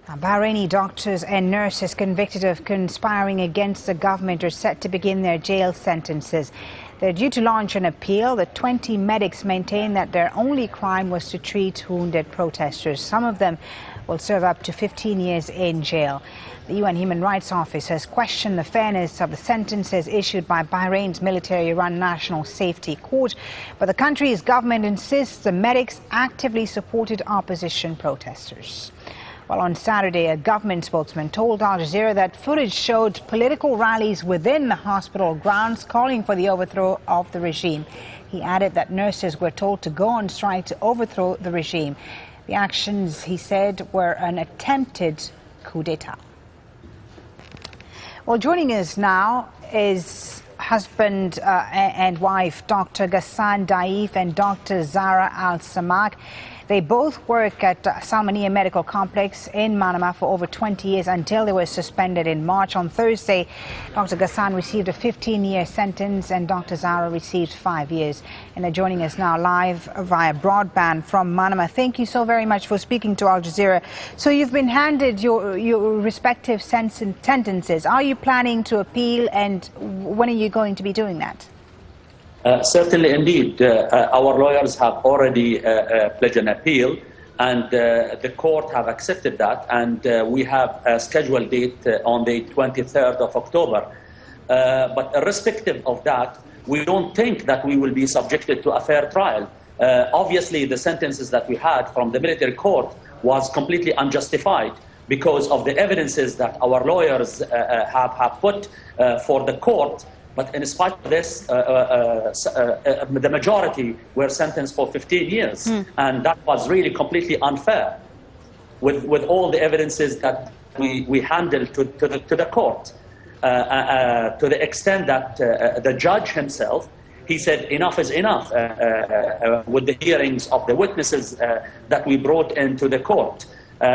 Bahraini doctors and nurses convicted of conspiring against the government are set to begin their jail sentences. They're due to launch an appeal. The 20 medics maintain that their only crime was to treat wounded protesters. Some of them will serve up to 15 years in jail. The UN Human Rights Office has questioned the fairness of the sentences issued by Bahrain's military-run National Safety Court, but the country's government insists the medics actively supported opposition protesters. Well, on Saturday, a government spokesman told Al Jazeera that footage showed political rallies within the hospital grounds calling for the overthrow of the regime. He added that nurses were told to go on strike to overthrow the regime. The actions, he said, were an attempted coup d'etat. Well, joining us now is husband and wife, Dr. Ghassan Dhaif and Dr. Zahra al-Sammak. They both work at Salmania Medical Complex in Manama for over 20 years until they were suspended in March. On Thursday, Dr. Ghassan received a 15-year sentence and Dr. Zahra received 5 years. And they're joining us now live via broadband from Manama. Thank you so very much for speaking to Al Jazeera. So you've been handed your respective sentences. Are you planning to appeal, and when are you going to be doing that? Certainly, indeed. Our lawyers have already pledged an appeal, and the court have accepted that, and we have a scheduled date on the 23rd of October. But irrespective of that, we don't think that we will be subjected to a fair trial. Obviously, the sentences that we had from the military court was completely unjustified because of the evidences that our lawyers have put for the court. But in spite of this, the majority were sentenced for 15 years. And that was really completely unfair with all the evidences that we handled to the court, to the extent that the judge himself, he said enough is enough with the hearings of the witnesses that we brought into the court.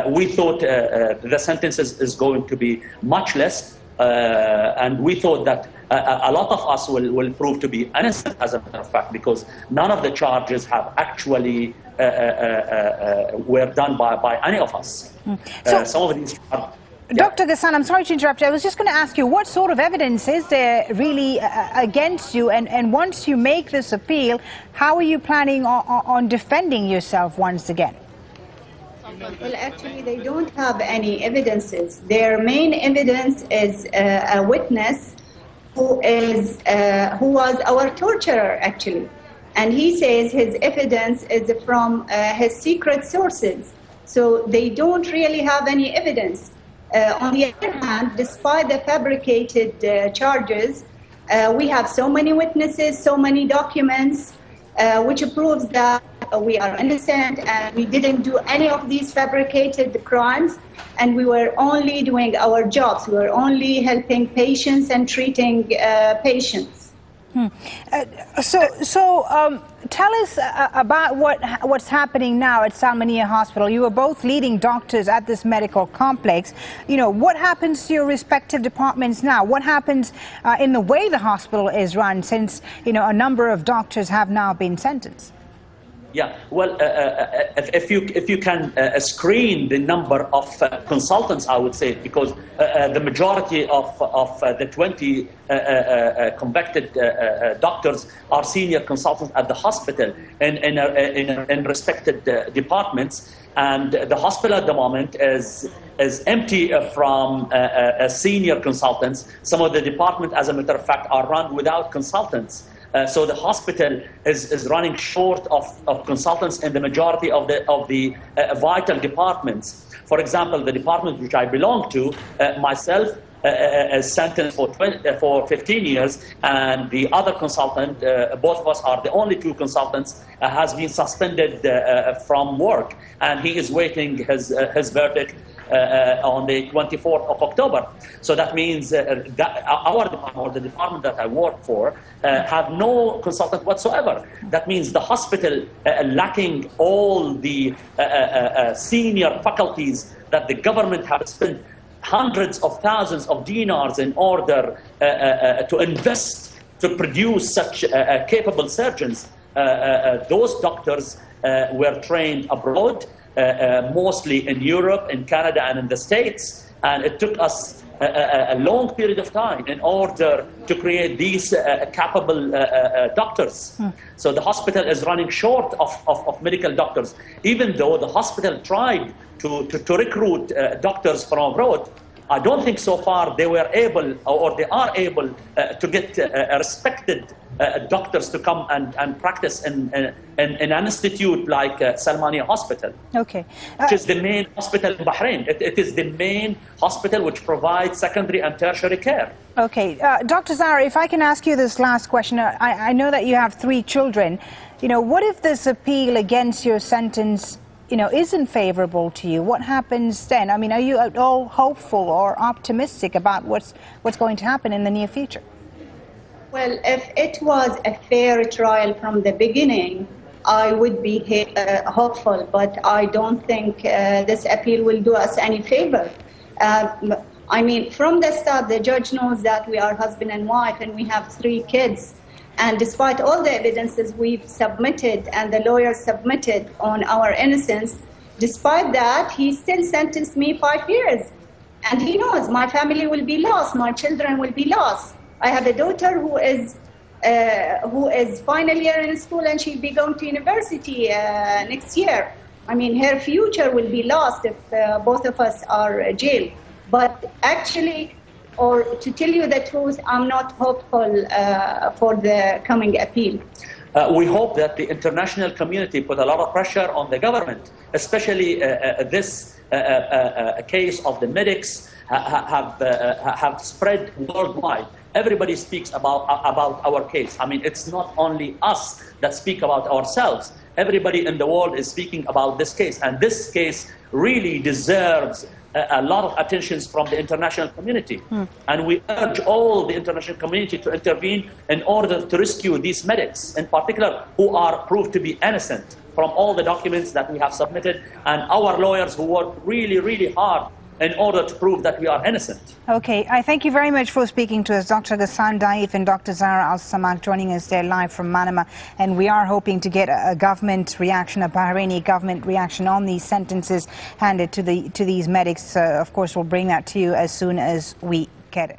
We thought the sentences is going to be much less. And we thought that a lot of us will prove to be innocent, as a matter of fact, because none of the charges have actually were done by any of us. Some of these are, Dr. Ghassan, I'm sorry to interrupt you. I was just going to ask you, what sort of evidence is there really against you? And once you make this appeal, how are you planning on defending yourself once again? Well, actually, they don't have any evidences. Their main evidence is a witness who was our torturer, actually. And he says his evidence is from his secret sources. So they don't really have any evidence. On the other hand, despite the fabricated charges, we have so many witnesses, so many documents, which proves that we are innocent and we didn't do any of these fabricated crimes, and we were only doing our jobs. We were only helping patients and treating patients. So tell us about what's happening now at Salmania Hospital. You are both leading doctors at this medical complex. You know, what happens to your respective departments now? What happens in the way the hospital is run, since, you know, a number of doctors have now been sentenced? Yeah, well, if you can screen the number of consultants, I would say, because the majority of the 20 convicted doctors are senior consultants at the hospital in respected departments, and the hospital at the moment is empty from senior consultants. Some of the departments, as a matter of fact, are run without consultants. So the hospital is running short of consultants in the majority of the vital departments. For example, the department which I belong to, myself, is sentenced for 15 years, and the other consultant, both of us are the only two consultants, has been suspended from work, and he is waiting his verdict on the 24th of October. So that means that our department, or the department that I work for, have no consultant whatsoever. That means the hospital, lacking all the senior faculties that the government have spent hundreds of thousands of dinars in order to invest to produce such capable surgeons. Those doctors were trained abroad. mostly in Europe, in Canada, and in the States. And it took us a long period of time in order to create these capable doctors. So the hospital is running short of medical doctors, even though the hospital tried to recruit doctors from abroad. I don't think so far they were able, or they are able, to get respected doctors to come and practice in an institute like Salmania Hospital. Okay. Which is the main hospital in Bahrain. It is the main hospital which provides secondary and tertiary care. Okay. Dr. Zahra, if I can ask you this last question. I know that you have 3 children. You know, what if this appeal against your sentence, you know, isn't favorable to you? What happens then? I mean, are you at all hopeful or optimistic about what's going to happen in the near future? Well, if it was a fair trial from the beginning, I would be hopeful, but I don't think this appeal will do us any favor. I mean, from the start, the judge knows that we are husband and wife and we have 3 kids. And despite all the evidences we've submitted and the lawyers submitted on our innocence, despite that, he still sentenced me 5 years. And he knows my family will be lost, my children will be lost. I have a daughter who is final year in school and she'll be going to university next year. I mean, her future will be lost if both of us are jailed. But actually, or to tell you the truth, I'm not hopeful for the coming appeal. We hope that the international community put a lot of pressure on the government, especially this case of the medics have spread worldwide. Everybody speaks about our case. I mean, it's not only us that speak about ourselves. Everybody in the world is speaking about this case. And this case really deserves a lot of attention from the international community. And we urge all the international community to intervene in order to rescue these medics, in particular, who are proved to be innocent from all the documents that we have submitted, and our lawyers who work really, really hard in order to prove that we are innocent. Okay, I thank you very much for speaking to us, Dr. Ghassan Dhaif and Dr. Zahra al-Sammak, joining us there live from Manama. And we are hoping to get a government reaction, a Bahraini government reaction on these sentences handed to these medics. Of course, we'll bring that to you as soon as we get it.